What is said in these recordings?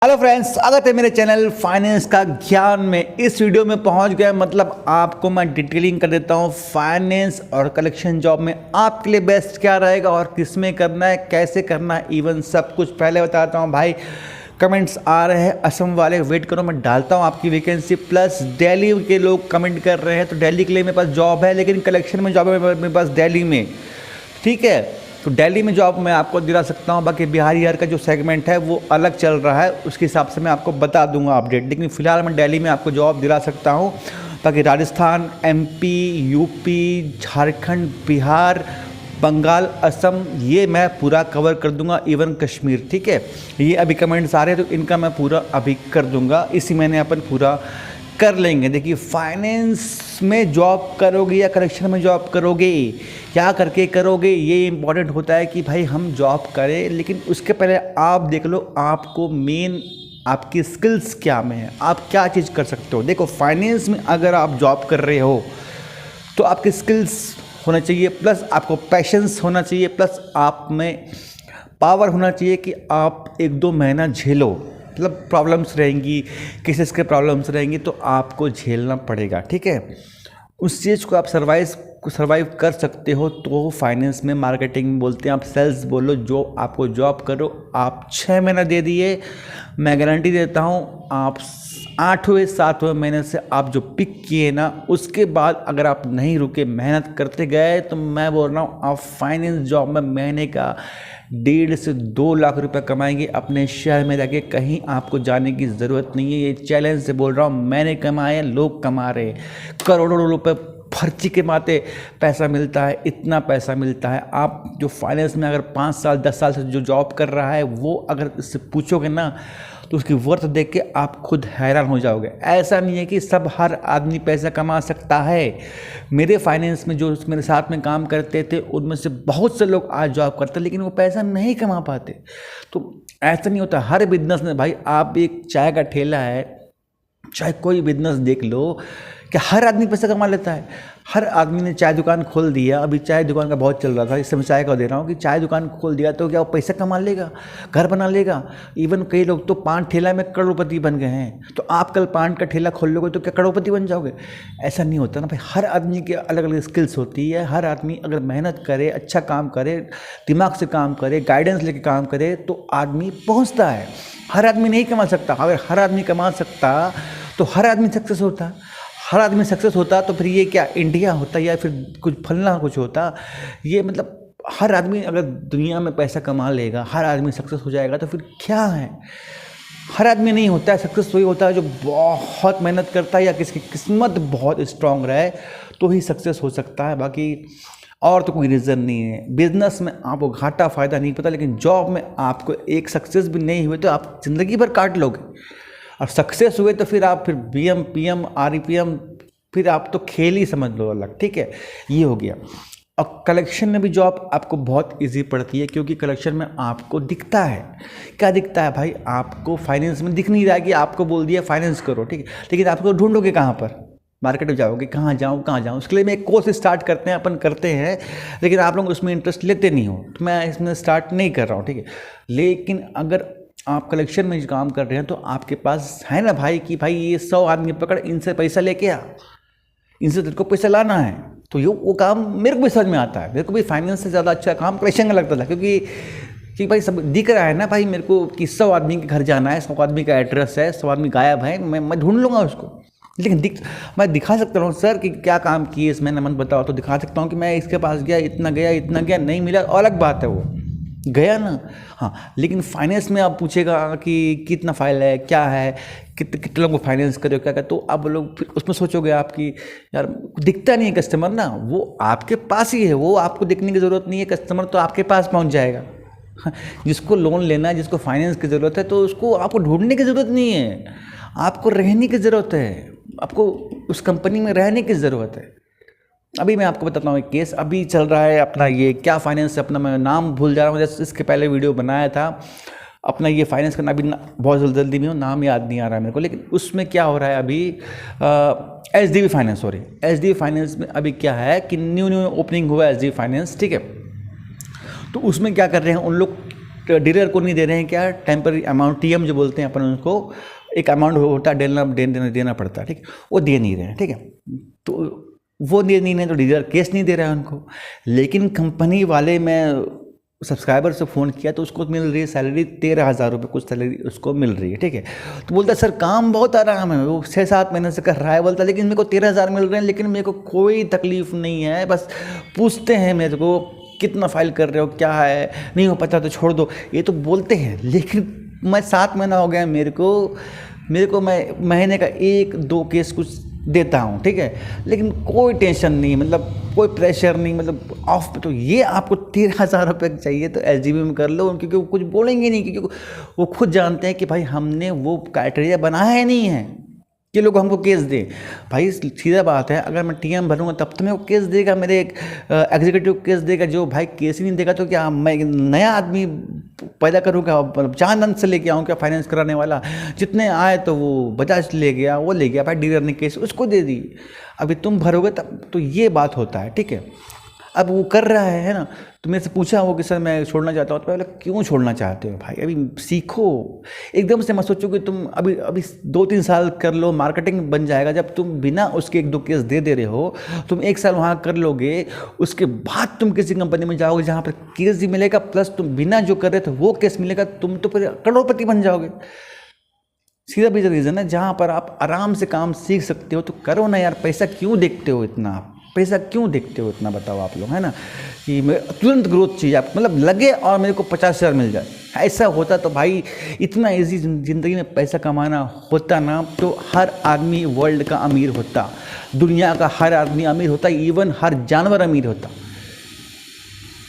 Hello friends, स्वागत है मेरे चैनल फाइनेंस का ज्ञान में। इस वीडियो में पहुंच गए, मतलब आपको मैं डिटेलिंग कर देता हूं फाइनेंस और कलेक्शन जॉब में आपके लिए बेस्ट क्या रहेगा और किस में करना है, कैसे करना है, इवन सब कुछ पहले बताता हूं। भाई कमेंट्स आ रहे हैं असम वाले, वेट करो, मैं डालता हूं आपकी वैकेंसी। प्लस दिल्ली के लोग कमेंट कर रहे हैं, तो दिल्ली के लिए मेरे पास जॉब है, लेकिन कलेक्शन में जॉब है मेरे पास दिल्ली में, ठीक है। तो दिल्ली में जॉब मैं आपको दिला सकता हूं, बाकी बिहार ईयर का जो सेगमेंट है वो अलग चल रहा है, उसके हिसाब से मैं आपको बता दूंगा अपडेट। लेकिन फिलहाल मैं दिल्ली में आपको जॉब दिला सकता हूं। बाकी राजस्थान, एमपी, यूपी, झारखंड, बिहार, बंगाल, असम, ये मैं पूरा कवर कर दूंगा, इवन कश्मीर, ठीक है। ये अभी कमेंट्स आ रहे हैं तो इनका मैं पूरा अभी कर दूंगा, इसी महीने अपन पूरा कर लेंगे। देखिए, फाइनेंस में जॉब करोगे या कलेक्शन में जॉब करोगे, क्या करके करोगे, ये इम्पॉर्टेंट होता है कि भाई हम जॉब करें, लेकिन उसके पहले आप देख लो आपको मेन आपकी स्किल्स क्या में है, आप क्या चीज़ कर सकते हो। देखो, फाइनेंस में अगर आप जॉब कर रहे हो तो आपकी स्किल्स होना चाहिए, प्लस आपको पैशंस होना चाहिए, प्लस आप में पावर होना चाहिए कि आप एक दो महीना झेलो। मतलब प्रॉब्लम्स रहेंगी, केसेस के प्रॉब्लम्स रहेंगी, तो आपको झेलना पड़ेगा, ठीक है। उस चीज़ को आप सर्वाइव कर सकते हो तो फाइनेंस में, मार्केटिंग में बोलते हैं, आप सेल्स बोलो, जो आपको जॉब करो। आप 6 महीना दे दिए, मैं गारंटी देता हूँ आप 8वें 7वें महीने से आप जो पिक किए ना, उसके बाद अगर आप नहीं रुके, मेहनत करते गए, तो मैं बोल रहा हूँ आप फाइनेंस जॉब में महीने का 1.5 से 2 लाख रुपए कमाएंगे अपने शहर में रह के। कहीं आपको जाने की ज़रूरत नहीं है, ये चैलेंज से बोल रहा हूँ। मैंने कमाए, लोग कमा रहे, करोड़ों रुपए फर्ची के माते पैसा मिलता है, इतना पैसा मिलता है। आप जो फाइनेंस में अगर 5 साल 10 साल से जो जॉब कर रहा है, वो अगर इससे पूछोगे ना, तो उसकी वर्थ देख के आप खुद हैरान हो जाओगे। ऐसा नहीं है कि सब हर आदमी पैसा कमा सकता है। मेरे फाइनेंस में जो मेरे साथ में काम करते थे, उनमें से बहुत से लोग आज जॉब करते, लेकिन वो पैसा नहीं कमा पाते। तो ऐसा नहीं होता हर बिजनेस में। भाई आप एक चाय का ठेला है, चाहे कोई बिजनेस देख लो, क्या हर आदमी पैसा कमा लेता है? हर आदमी ने चाय दुकान खोल दिया, अभी चाय दुकान का बहुत चल रहा था, इससे मैं चाय का दे रहा हूँ कि चाय दुकान खोल दिया तो क्या वो पैसा कमा लेगा, घर बना लेगा? इवन कई लोग तो पान ठेला में करोड़पति बन गए हैं। तो आप कल पान का ठेला खोल लोगे तो क्या करोड़पति बन जाओगे? ऐसा नहीं होता ना भाई। हर आदमी की अलग अलग स्किल्स होती है। हर आदमी अगर मेहनत करे, अच्छा काम करे, दिमाग से काम करे, गाइडेंस लेके काम करे, तो आदमी पहुँचता है। हर आदमी नहीं कमा सकता। अगर हर आदमी कमा सकता तो हर आदमी सक्सेस होता। हर आदमी सक्सेस होता तो फिर ये क्या इंडिया होता या फिर कुछ फलना कुछ होता? ये मतलब हर आदमी अगर दुनिया में पैसा कमा लेगा, हर आदमी सक्सेस हो जाएगा, तो फिर क्या है? हर आदमी नहीं होता है सक्सेस। वही होता है जो बहुत मेहनत करता है या किसकी किस्मत बहुत स्ट्रांग रहे, तो ही सक्सेस हो सकता है। बाकी और तो कोई रीज़न नहीं है। बिजनेस में आपको घाटा फ़ायदा नहीं पता, लेकिन जॉब में आपको एक सक्सेस भी नहीं हुए तो आप ज़िंदगी भर काट लोगे। और सक्सेस हुए तो फिर आप फिर BM PM REPM, फिर आप तो खेल ही समझ लो अलग, ठीक है। ये हो गया। और कलेक्शन में भी जॉब आपको बहुत इजी पड़ती है, क्योंकि कलेक्शन में आपको दिखता है। क्या दिखता है भाई? आपको फाइनेंस में दिख नहीं रहा है कि आपको बोल दिया फाइनेंस करो, ठीक है, लेकिन आपको ढूंढोगे कहाँ पर? मार्केट में जाओगे, कहाँ जाऊँ? उसके लिए मैं एक कोर्स स्टार्ट करते हैं, अपन करते हैं, लेकिन आप लोग उसमें इंटरेस्ट लेते नहीं हो, तो मैं इसमें स्टार्ट नहीं कर रहा हूँ, ठीक है। लेकिन अगर आप कलेक्शन में काम कर रहे हैं तो आपके पास है ना भाई कि भाई ये 100 आदमी पकड़, इनसे पैसा लेके आ, इनसे तेरे को पैसा लाना है। तो ये वो काम मेरे को भी समझ में आता है। मेरे को भी फाइनेंस से ज़्यादा अच्छा काम कलेक्शन का लगता था, क्योंकि भाई सब दिख रहा है ना भाई मेरे को कि 100 आदमी के घर जाना है, 100 आदमी का एड्रेस है, 100 आदमी गायब है, मैं ढूंढ लूँगा उसको। लेकिन मैं दिखा सकता हूँ सर कि क्या काम किए इस महीने, मन बताओ, तो दिखा सकता हूँ कि मैं इसके पास गया, इतना गया, नहीं मिला, अलग बात है, वो गया ना। हाँ, लेकिन फाइनेंस में आप पूछेगा कि कितना फाइल है, क्या है, कितने लोगों को फाइनेंस करो, क्या तो आप लोग फिर उसमें सोचोगे आपकी यार दिखता नहीं है कस्टमर ना, वो आपके पास ही है, वो आपको दिखने की ज़रूरत नहीं है, कस्टमर तो आपके पास पहुंच जाएगा। जिसको लोन लेना है, जिसको फाइनेंस की ज़रूरत है, तो उसको आपको ढूंढने की ज़रूरत नहीं है, आपको रहने की ज़रूरत है, आपको उस कंपनी में रहने की ज़रूरत है। अभी मैं आपको बताता हूँ एक केस अभी चल रहा है अपना, ये क्या फाइनेंस से, अपना मैं नाम भूल जा रहा हूँ, जैसे इसके पहले वीडियो बनाया था अपना, ये फाइनेंस का अभी बहुत जल्दी में नाम याद नहीं आ रहा है मेरे को, लेकिन उसमें क्या हो रहा है अभी, HDB finance, sorry, HDB finance में अभी क्या है कि न्यू ओपनिंग हुआ है HDB फाइनेंस, ठीक है। तो उसमें क्या कर रहे हैं उन लोग, डीलर को नहीं दे रहे हैं क्या, टेम्पररी अमाउंट, टीएम जो बोलते हैं अपन उनको, एक अमाउंट होता है देना पड़ता है, ठीक है, वो दे नहीं रहे हैं, ठीक है, तो वो दे नहीं रहे तो डीलर केस नहीं दे रहा है उनको। लेकिन कंपनी वाले, मैं सब्सक्राइबर से फ़ोन किया तो उसको मिल रही है सैलरी 13,000 रुपये, कुछ सैलरी उसको मिल रही है, ठीक है। तो बोलता है सर काम बहुत आराम है, वो 6-7 महीने से कर रहा है, बोलता है लेकिन मेरे को 13,000 मिल रहे हैं, लेकिन मेरे को कोई तकलीफ नहीं है, बस पूछते हैं मेरे को कितना फाइल कर रहे हो, क्या है, नहीं हो पाता तो छोड़ दो, ये तो बोलते हैं। लेकिन मैं 7 महीना हो गया मेरे को मैं महीने का 1-2 केस कुछ देता हूँ, ठीक है, लेकिन कोई टेंशन नहीं, मतलब कोई प्रेशर नहीं, मतलब ऑफ पे। तो ये आपको 13,000 रुपये चाहिए तो एलजीबी में कर लो, क्योंकि वो कुछ बोलेंगे नहीं, क्योंकि वो खुद जानते हैं कि भाई हमने वो क्राइटेरिया बनाया ही नहीं है कि लोग हमको केस दें। भाई सीधा बात है, अगर मैं टीएम भरूंगा तब तो मेरे को केस देगा, मेरे एक एग्जीक्यूटिव केस देगा। जो भाई केस ही नहीं देगा तो क्या मैं नया आदमी पैदा करूँगा, मतलब चांद अंत से लेके आऊँ क्या फाइनेंस कराने वाला, जितने आए तो वो बजाज ले गया, वो ले गया, भाई डीलर ने केस उसको दे दी, अभी तुम भरोगे तब। तो ये बात होता है, ठीक है। अब वो कर रहा है ना, तो मेरे से पूछा वो कि सर मैं छोड़ना चाहता हूँ, तो पहले क्यों छोड़ना चाहते हो भाई, अभी सीखो, एकदम से मत सोचो कि तुम अभी 2-3 साल कर लो, मार्केटिंग बन जाएगा। जब तुम बिना उसके 1-2 केस दे रहे हो, तुम 1 साल वहाँ कर लोगे, उसके बाद तुम किसी कंपनी में जाओगे जहाँ पर केस भी मिलेगा, प्लस तुम बिना जो कर रहे थे वो केस मिलेगा, तुम तो फिर करोड़पति बन जाओगे। सीधा बीजा रीज़न है, जहाँ पर आप आराम से काम सीख सकते हो तो करो ना यार, पैसा क्यों देखते हो इतना, आप पैसा क्यों देखते हो इतना, बताओ आप लोग, है ना, कि तुरंत ग्रोथ चाहिए आप, मतलब लगे और मेरे को 50,000 मिल जाए, ऐसा होता तो भाई इतना इजी ज़िंदगी में पैसा कमाना होता ना, तो हर आदमी वर्ल्ड का अमीर होता, दुनिया का हर आदमी अमीर होता, इवन हर जानवर अमीर होता,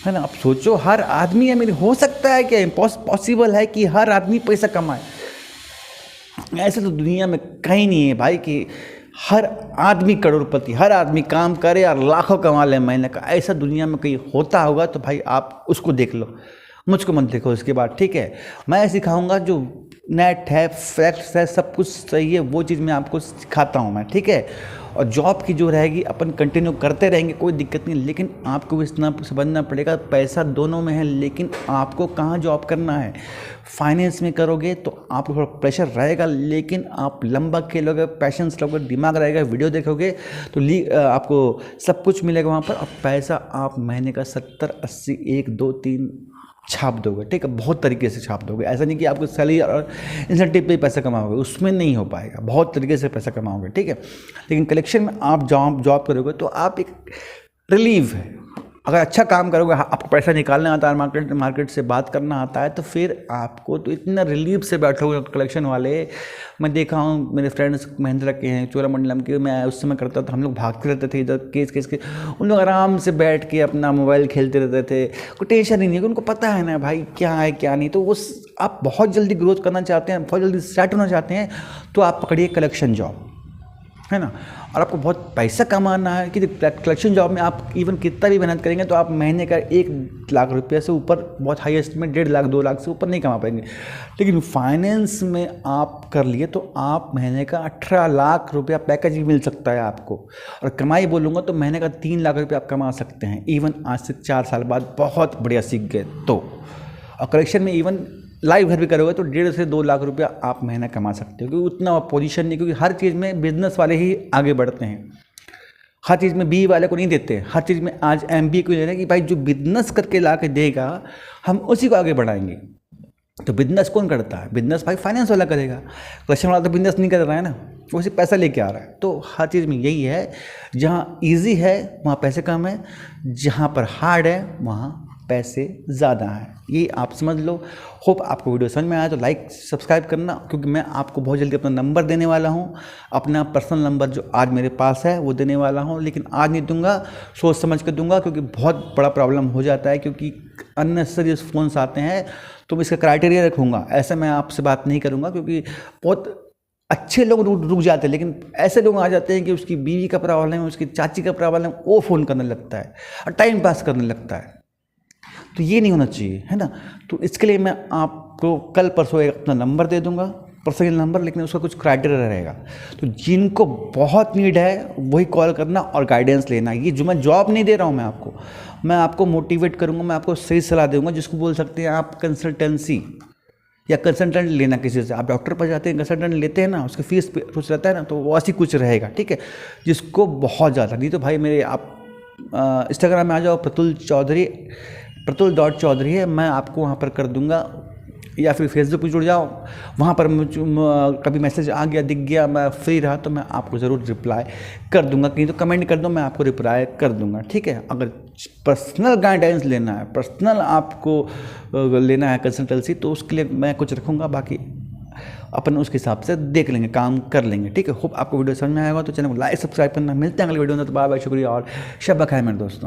है ना। आप सोचो, हर आदमी अमीर हो सकता है क्या, पॉसिबल है कि हर आदमी पैसा कमाए? ऐसे तो दुनिया में कहीं नहीं है भाई कि हर आदमी करोड़पति, हर आदमी काम करे और लाखों कमा ले महीने का, ऐसा दुनिया में कहीं होता होगा तो भाई आप उसको देख लो, मुझको मत देखो इसके बाद, ठीक है। मैं सिखाऊंगा जो नेट है, फैक्ट्स है, सब कुछ सही है, वो चीज़ मैं आपको सिखाता हूँ मैं, ठीक है। और जॉब की जो रहेगी अपन कंटिन्यू करते रहेंगे, कोई दिक्कत नहीं, लेकिन आपको इतना समझना पड़ेगा, पैसा दोनों में है, लेकिन आपको कहाँ जॉब करना है। फाइनेंस में करोगे तो आपको थोड़ा प्रेशर रहेगा, लेकिन आप लंबा खेलोगे, पैशंस लोगे, दिमाग रहेगा, वीडियो देखोगे तो आपको सब कुछ मिलेगा वहाँ पर। और पैसा आप महीने का 70, 80, 1, 2, 3 छाप दोगे, ठीक है, बहुत तरीके से छाप दोगे। ऐसा नहीं कि आपको सैलरी और इंसेंटिव पे पैसा कमाओगे, उसमें नहीं हो पाएगा, बहुत तरीके से पैसा कमाओगे, ठीक है। लेकिन कलेक्शन में आप जॉब करोगे तो आप एक रिलीफ है, अगर अच्छा काम करोगे, आपको पैसा निकालना आता है, मार्केट से बात करना आता है, तो फिर आपको तो इतना रिलीफ से बैठोगे। कलेक्शन वाले मैं देखा हूँ, मेरे फ्रेंड्स महिंद्रा के हैं, चोलामंडलम के, मैं उस समय करता था, हम लोग भागते रहते थे इधर केस के, उन लोग आराम से बैठ के अपना मोबाइल खेलते रहते थे, कोई टेंशन ही नहीं है, उनको पता है ना भाई क्या है क्या नहीं। तो वो आप बहुत जल्दी ग्रोथ करना चाहते हैं, बहुत जल्दी सेट होना चाहते हैं, तो आप पकड़िए कलेक्शन जॉब, है ना। और आपको बहुत पैसा कमाना है कि कलेक्शन जॉब में आप इवन कितना भी मेहनत करेंगे तो आप महीने का 1 लाख रुपये से ऊपर, बहुत हाईएस्ट में 1.5 लाख 2 लाख से ऊपर नहीं कमा पाएंगे। लेकिन फाइनेंस में आप कर लिए तो आप महीने का 18 लाख रुपया पैकेज भी मिल सकता है आपको। और कमाई बोलूँगा तो महीने का 3 लाख रुपये आप कमा सकते हैं, इवन आज से 4 साल बाद बहुत बढ़िया सीख गए तो। और कलेक्शन में इवन लाइव घर भी करोगे तो 1.5 से 2 लाख रुपया आप महीना कमा सकते हो, क्योंकि उतना पोजीशन नहीं, क्योंकि हर चीज़ में बिजनेस वाले ही आगे बढ़ते हैं, हर चीज़ में बी वाले को नहीं देते, हर चीज़ में आज MBA को ले रहे हैं कि भाई जो बिजनेस करके ला के देगा हम उसी को आगे बढ़ाएंगे। तो बिजनेस कौन करता है? बिजनेस भाई फाइनेंस वाला करेगा, कलेक्शन वाला तो बिजनेस नहीं कर रहा है ना, वो सिर्फ पैसा लेके आ रहा है। तो हर चीज़ में यही है, जहाँ ईजी है वहाँ पैसे कम है, जहाँ पर हार्ड है वहाँ पैसे ज़्यादा हैं, ये आप समझ लो। होप आपको वीडियो समझ में आया तो लाइक सब्सक्राइब करना, क्योंकि मैं आपको बहुत जल्दी अपना नंबर देने वाला हूँ, अपना पर्सनल नंबर जो आज मेरे पास है वो देने वाला हूँ, लेकिन आज नहीं दूंगा, सोच समझ कर दूंगा, क्योंकि बहुत बड़ा प्रॉब्लम हो जाता है, क्योंकि अननेसेसरी फ़ोन्स आते हैं। तो मैं इसका क्राइटेरिया रखूँगा, ऐसे मैं आपसे बात नहीं करूँगा, क्योंकि बहुत अच्छे लोग रुक जाते हैं, लेकिन ऐसे लोग आ जाते हैं कि उसकी बीवी का प्रॉब्लम है, उसकी चाची का प्रॉब्लम है, वो फ़ोन करने लगता है और टाइम पास करने लगता है। तो ये नहीं होना चाहिए, है ना। तो इसके लिए मैं आपको कल परसों एक अपना नंबर दे दूंगा, पर्सनल नंबर, लेकिन उसका कुछ क्राइटेरिया रहेगा। तो जिनको बहुत नीड है वही कॉल करना और गाइडेंस लेना। ये जो मैं जॉब नहीं दे रहा हूँ मैं आपको, मैं आपको मोटिवेट करूँगा, मैं आपको सही सलाह दूंगा, जिसको बोल सकते हैं आप कंसल्टेंसी या कंसल्टेंट लेना किसी से। आप डॉक्टर पर जाते हैं, कंसल्टेंट लेते हैं ना, उसकी फीस कुछ रहता है ना, तो वो ऐसी कुछ रहेगा, ठीक है। जिसको बहुत ज़्यादा नहीं तो भाई मेरे आप इंस्टाग्राम में आ जाओ, प्रतुल.चौधरी है, मैं आपको वहाँ पर कर दूंगा, या फिर फेसबुक पर जुड़ जाओ, वहाँ पर कभी मैसेज आ गया, दिख गया, मैं फ्री रहा तो मैं आपको ज़रूर रिप्लाई कर दूंगा। कहीं तो कमेंट कर दो, मैं आपको रिप्लाई कर दूंगा, ठीक है। अगर पर्सनल गाइडेंस लेना है, पर्सनल आपको लेना है कंसल्टेंसी, तो उसके लिए मैं कुछ रखूँगा, बाकी अपन उसके हिसाब से देख लेंगे, काम कर लेंगे, ठीक है। होप आपको वीडियो समझ में आएगा, तो चैनल को लाइक सब्सक्राइब करना। मिलते हैं अगले वीडियो में, तो बाय बाय, शुक्रिया और शब ख़ैर मेरे दोस्तों।